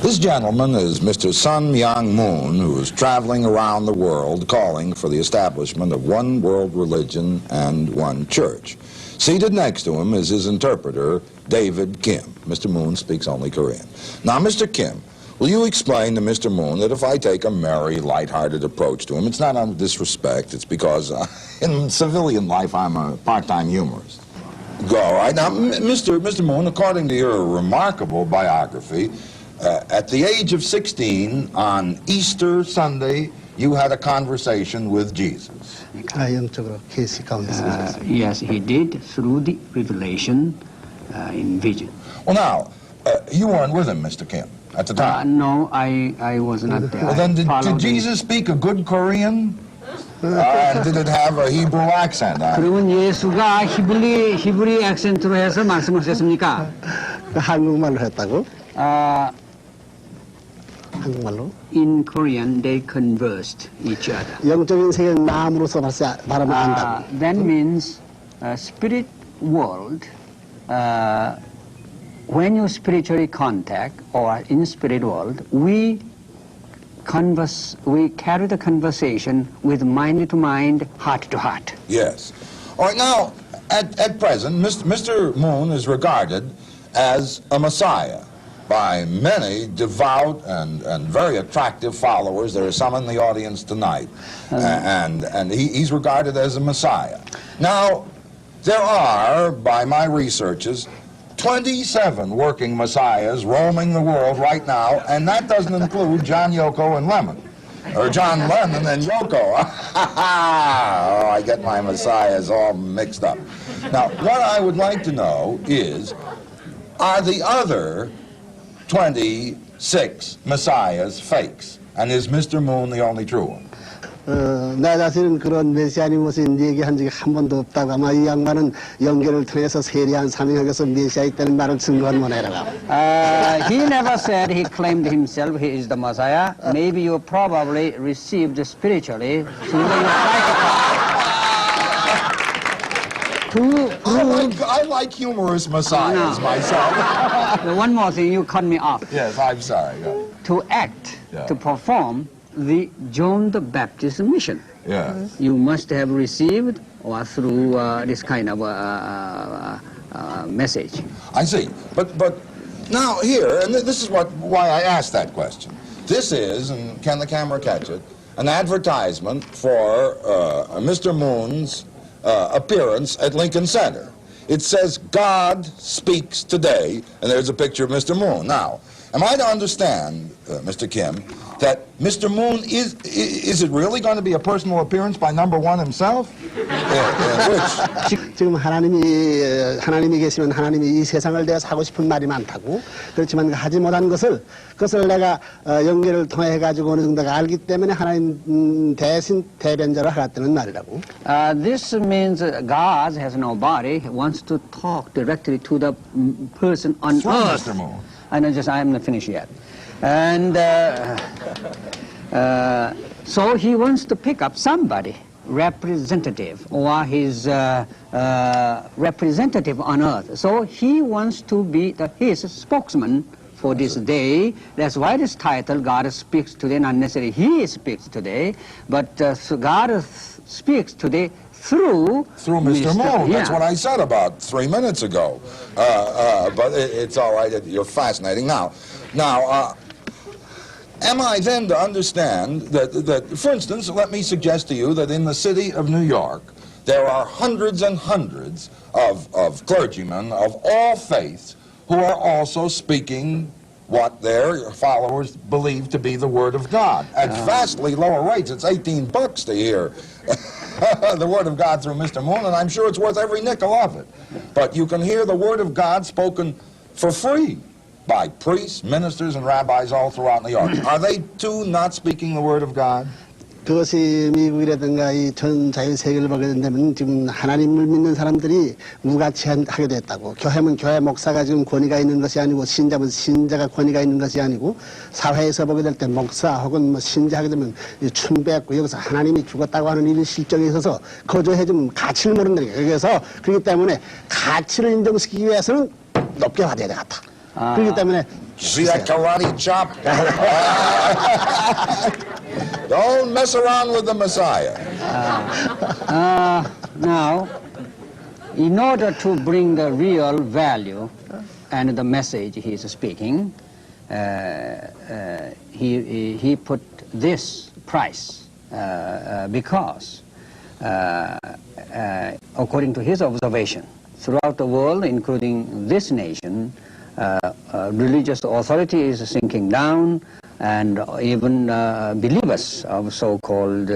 This gentleman is Mr. Myung, who is traveling around the world calling for the establishment of one world religion and one church. Seated next to him is his interpreter, David Kim. Mr. Moon speaks only Korean. Now, Mr. Kim, will you explain to Mr. Moon that if I take a merry, lighthearted approach to him, it's not out of disrespect, it's because in civilian life I'm a part-time humorist. Go, all right? Now, Mr. Moon, according to your remarkable biography, at the age of 16, on Easter Sunday, you had a conversation with Jesus. Yes, he did, through the revelation in vision. Well, now, you weren't with him, Mr. Kim, at the time. No, I was not there. Well, then, did Jesus speak a good Korean? And did it have a Hebrew accent? 그러면 예수가 히브리 액센트로 해서 말씀을 하셨습니까? 한국말로 했다고? 한국말로? In Korean, they conversed each other. 영적인 세계는 마음으로서 바라보면 안다고. That means spirit world. When you spiritually contact or in spirit world, we carry the conversation with mind to mind, heart to heart. Yes. All right, now, at present, Mr. Moon is regarded as a Messiah by many devout and very attractive followers. There are some in the audience tonight, and he's regarded as a Messiah. Now, there are, by my researches, 27 working messiahs roaming the world right now, and that doesn't include John, Yoko, and Lemon. Or John Lennon and Yoko. Oh, I get my messiahs all mixed up. Now, what I would like to know is, are the other 26 messiahs fakes? And is Mr. Moon the only true one? 나 자신은 그런 메시아님 모습 얘기한 적이 한 번도 없다고. 아마 이 양반은 연결을 통해서 세리한 사명하게서 메시아 있다는 말을 증거한 모네라고. He never said he claimed himself he is the Messiah. Maybe you probably received spiritually through the I like humorous messiahs myself. One more thing, you cut me off. Yes, I'm sorry. To act, to perform the John the Baptist mission. Yes. You must have received or through this kind of message. I see. But now here, and this is why I asked that question. This is, and can the camera catch it, an advertisement for Mr. Moon's appearance at Lincoln Center. It says, God speaks today, and there's a picture of Mr. Moon. Now, am I to understand, Mr. Kim, that Mr. Moon is it really going to be a personal appearance by number one himself? 지금 하나님이 계시면 하나님이 이 세상을 대해서 하고 싶은 말이 많다고. 그렇지만 하지 못한 그것을 내가 연결을 통해 가지고 어느 정도가 알기 때문에 하나님 대신 대변자로 하겠다는 말이라고. This means God has no body. He wants to talk directly to the person on earth. Mr. Moon. I am not finished yet. And so he wants to pick up somebody, representative, or his representative on earth. So he wants to be his spokesman for this day. That's why this title, God Speaks Today, not necessarily He speaks today, but God speaks today through Mr. Moon. Yeah. That's what I said about 3 minutes ago. But it's all right. You're fascinating. Now, am I then to understand that, for instance, let me suggest to you that in the city of New York, there are hundreds and hundreds of clergymen of all faiths who are also speaking what their followers believe to be the Word of God at vastly lower rates. It's $18 to hear the Word of God through Mr. Moon, and I'm sure it's worth every nickel of it. But you can hear the Word of God spoken for free by priests, ministers, and rabbis all throughout New York. Are they too not speaking the Word of God? 그것이 미국이라든가 이 전 자유세계를 보게 된다면 지금 하나님을 믿는 사람들이 무가치하게 됐다고. 교회면 교회 목사가 지금 권위가 있는 것이 아니고 신자면 신자가 권위가 있는 것이 아니고 사회에서 보게 될 때 목사 혹은 뭐 신자하게 되면 춘배했고 여기서 하나님이 죽었다고 하는 이런 실정에 있어서 거저해 좀 가치를 모른다는 거예요. 그래서 그렇기 때문에 가치를 인정시키기 위해서는 높게 받아야 되겠다. 그렇기 때문에 See that karate chop? Don't mess around with the Messiah. Now, in order to bring the real value and the message he is speaking, he put this price because, according to his observation, throughout the world, including this nation, religious authority is sinking down, and even believers of so-called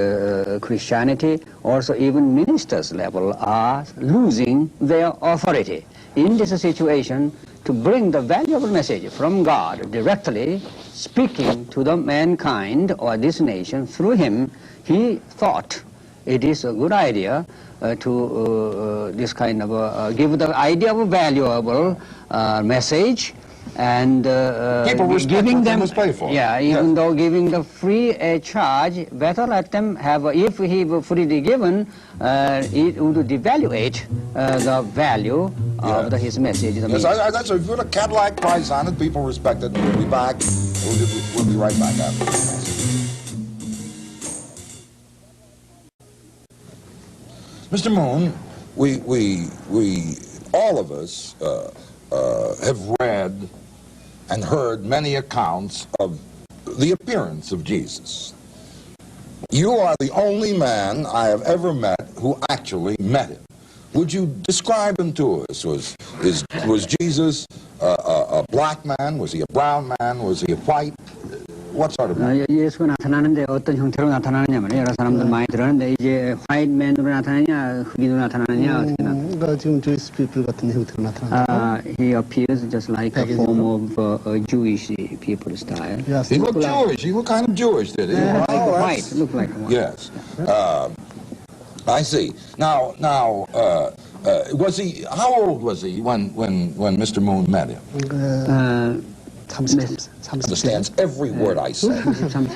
Christianity, also even ministers level, are losing their authority. In this situation, to bring the valuable message from God directly, speaking to the mankind or this nation through him, he thought it is a good idea to this kind of give the idea of a valuable message, and giving them, even though giving the free charge, better let them have, if he were freely given, it would devaluate the value of his message. Yes, that's if you put a Cadillac price on it, people respect it. We'll be back. We'll be right back after this. Mr. Moon, we all of us have read and heard many accounts of the appearance of Jesus. You are the only man I have ever met who actually met him. Would you describe him to us? Was Jesus a black man? Was he a brown man? Was he a white? What sort of man? 예수가 나타나는데 어떤 형태로 나타나느냐면 여러 사람들 많이 들었는데 이제 화이트 맨으로 나타나냐, 흑인으로 나타나느냐 어떻게 나타나냐? 지금 Jewish people 같은 형태로 나타나죠. He appears just like a form of Jewish people style. Yes. He looked Jewish. He looked kind of Jewish, did he? Like a white. Looked like a white. Yes. I see. Now, was he? How old was he when Mr. Moon met him? Understands every word I say.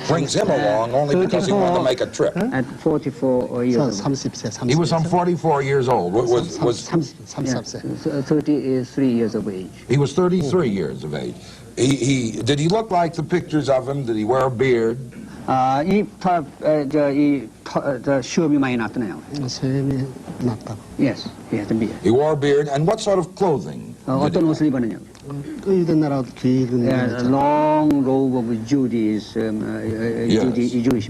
Brings him along only because he wanted to make a trip. At 44 years old. He was some 44 years old. Was 33 years of age. He was 33 years of age. Did he look like the pictures of him? Did he wear a beard? 시험이 많이 났더네요. 시험이 났다고. Yes, he had a beard. He wore a beard, and what sort of clothing? 어떤 옷을 입었느냐? 끄이던 나라 길은 A long robe of Jewish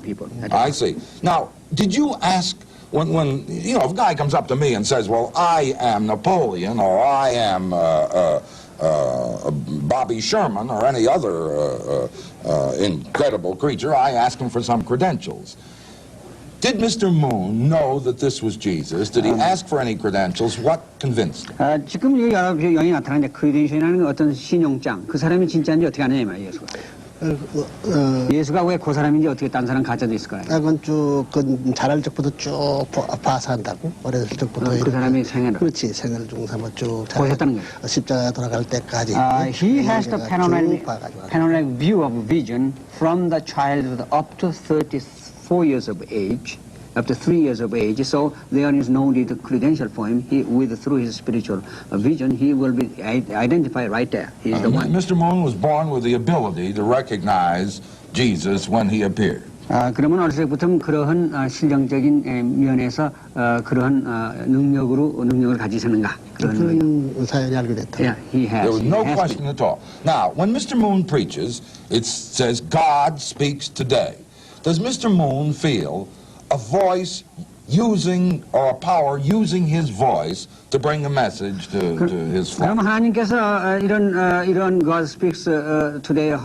people. I see. Now, did you ask when you know if a guy comes up to me and says, "Well, I am Napoleon," or "I am Bobby Sherman," or any other incredible creature, I ask him for some credentials. Did Mr. Moon know that this was Jesus? Did he ask for any credentials? What convinced him? 지금 여러 영이 나타나는데 크리덴셜이라는 건 어떤 신용장, 그 사람이 진짜인지 어떻게 아느냐 이 말이에요, 예수가. 예수가 왜 그 사람인지 어떻게 딴 사람 가짜도 있을 거예요? 그건 쭉 자랄 적부터 쭉 봐서 한다고. 어렸을 적부터. 그 사람의 생애를. 그렇지, 생애를 중삼아 쭉 보셨다는 거예요. 십자가 돌아갈 때까지. He has the panoramic view of vision from the childhood up to 34 years of age. Up to 3 years of age, so there is no need to credential for him. Through his spiritual vision, he will be identified right there. He is the one. Mr. Moon was born with the ability to recognize Jesus when he appeared. 그러면 어렸을 때부터 그러한 실력적인 면에서 그러한 능력을 가지셨는가? 그런 사연이 알게 됐다. Yeah, he has. There was no question at all. Now, when Mr. Moon preaches, it says God speaks today. Does Mr. Moon feel a voice using, or a power using his voice to bring a message to his flock? 그럼 하나님께서 이런 God speaks today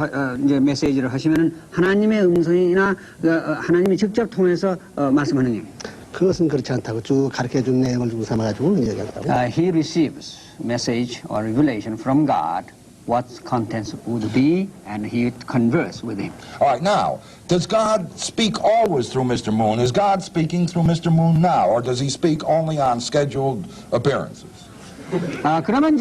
이제 메시지를 하시면은 하나님의 음성이나 하나님이 직접 통해서 말씀하는 게. 그것은 그렇지 않다고 쭉 가르쳐준 내용을 좀 삼아가지고 얘기한다고. He receives message or revelation from God. What contents would be, and he converse with him. All right, now, does God speak always through Mr. Moon? Is God speaking through Mr. Moon now, or does he speak only on scheduled appearances? 그러면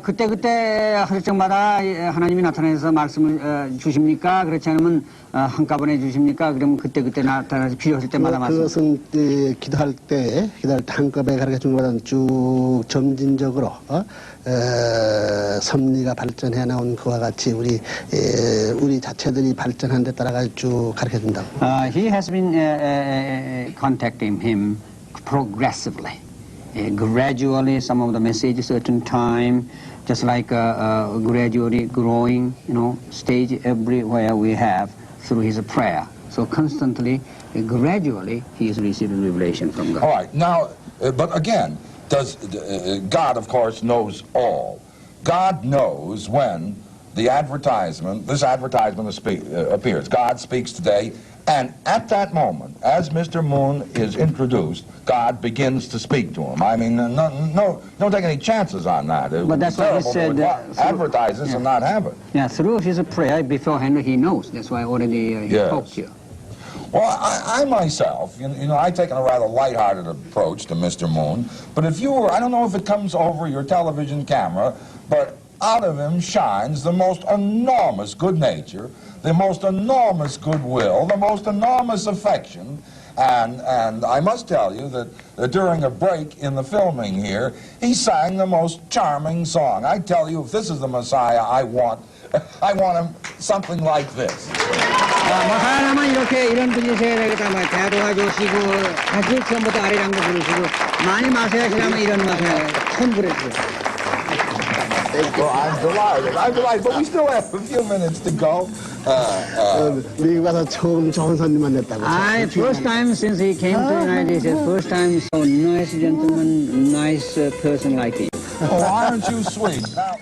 그때 하실 적마다 하나님이 나타나서 말씀을 주십니까? 그렇지 않으면 한꺼번에 주십니까? 그럼 그때 나타나서 필요하실 때마다 말씀. 그것은 기도할 때 한꺼번에 가르쳐 준 것보다는 쭉 점진적으로 섭리가 발전해 나온 그와 같이 우리 자체들이 발전한 데 따라가 쭉 가르쳐 준다고. He has been contacting him progressively. Gradually, some of the messages certain time, just like gradually growing, stage everywhere we have through his prayer. So constantly, gradually, he is receiving revelation from God. All right, now, but again, God, of course, knows all. God knows when this advertisement appears. God speaks today, and at that moment, as Mr. Moon is introduced, God begins to speak to him. I mean, don't take any chances on that. But that's what he said. Advertise this and not have it. Yeah, through his prayer beforehand, he knows. That's why already he spoke to you. Well, I myself, I've taken a rather lighthearted approach to Mr. Moon, but if you were, I don't know if it comes over your television camera, but out of him shines the most enormous good nature, the most enormous goodwill, the most enormous affection, and I must tell you that during a break in the filming here, he sang the most charming song. I tell you, if this is the Messiah I want him something like this. 사람은 이런 분이셔야 되겠다. 대화도 해주시고, 아주 처음부터 아리랑도 부르시고, 많이 마셔야지라면 이런 맛에 처음 그랬어요. Well, I'm delighted, but we still have a few minutes to go. 미국 가서 처음 좋은 손님 만났다고. First time since he came to the United States, first time so nice gentleman, nice person like him. Oh, aren't you sweet? Now